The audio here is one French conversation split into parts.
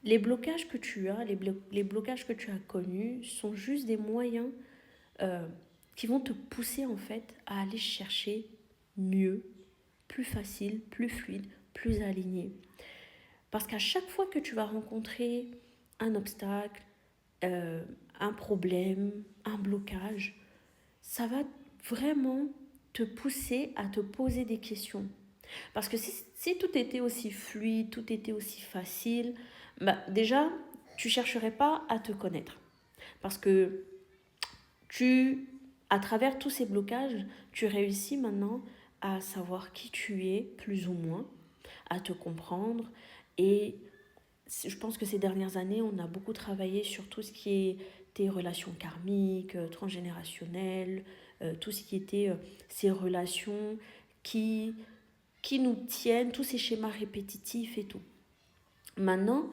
Les blocages que tu as, les blocages que tu as connus sont juste des moyens euh, qui vont te pousser en fait à aller chercher mieux, plus facile, plus fluide, plus aligné. Parce qu'à chaque fois que tu vas rencontrer un obstacle, euh, un problème, un blocage, ça va vraiment te pousser à te poser des questions. Parce que si tout était aussi fluide, tout était aussi facile, bah déjà, tu ne chercherais pas à te connaître. Parce que à travers tous ces blocages, tu réussis maintenant à savoir qui tu es, plus ou moins, à te comprendre. Et je pense que ces dernières années, on a beaucoup travaillé sur tout ce qui est tes relations karmiques, transgénérationnelles, tout ce qui était ces relations qui, qui nous tiennent, tous ces schémas répétitifs et tout. Maintenant,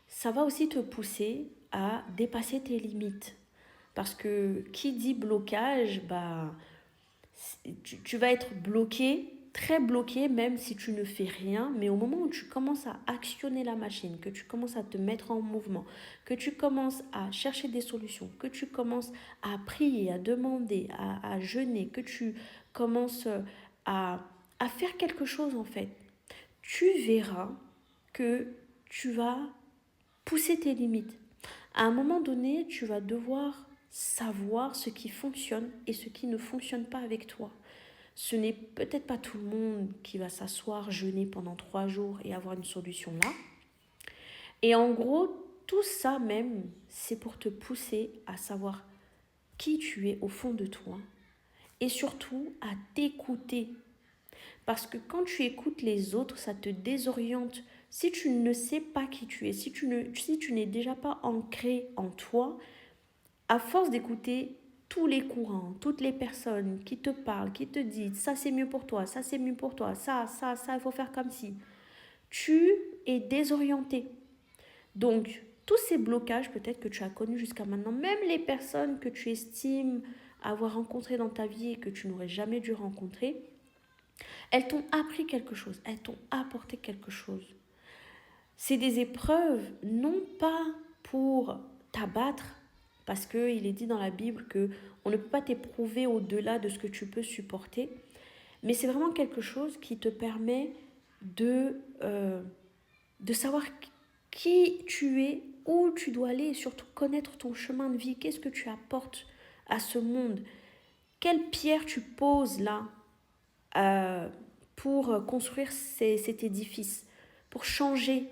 ça va aussi te pousser à dépasser tes limites. Parce que qui dit blocage, bah, tu vas être bloqué, très bloqué, même si tu ne fais rien. Mais au moment où tu commences à actionner la machine, que tu commences à te mettre en mouvement, que tu commences à chercher des solutions, que tu commences à prier, à demander, à jeûner, que tu commences à, à faire quelque chose en fait, tu verras que tu vas pousser tes limites. À un moment donné, tu vas devoir savoir ce qui fonctionne et ce qui ne fonctionne pas avec toi. Ce n'est peut-être pas tout le monde qui va s'asseoir, jeûner pendant 3 jours et avoir une solution là. Et en gros, tout ça même, c'est pour te pousser à savoir qui tu es au fond de toi et surtout à t'écouter. Parce que quand tu écoutes les autres, ça te désoriente. Si tu ne sais pas qui tu es, si tu n'es déjà pas ancré en toi, à force d'écouter tous les courants, toutes les personnes qui te parlent, qui te disent ça c'est mieux pour toi, ça c'est mieux pour toi, ça, il faut faire comme si, tu es désorienté. Donc, tous ces blocages peut-être que tu as connus jusqu'à maintenant, même les personnes que tu estimes avoir rencontrées dans ta vie et que tu n'aurais jamais dû rencontrer, elles t'ont appris quelque chose, elles t'ont apporté quelque chose. C'est des épreuves non pas pour t'abattre, parce qu'il est dit dans la Bible que on ne peut pas t'éprouver au-delà de ce que tu peux supporter, mais c'est vraiment quelque chose qui te permet de savoir qui tu es, où tu dois aller et surtout connaître ton chemin de vie, qu'est-ce que tu apportes à ce monde, quelle pierre tu poses là euh, pour construire cet édifice, pour changer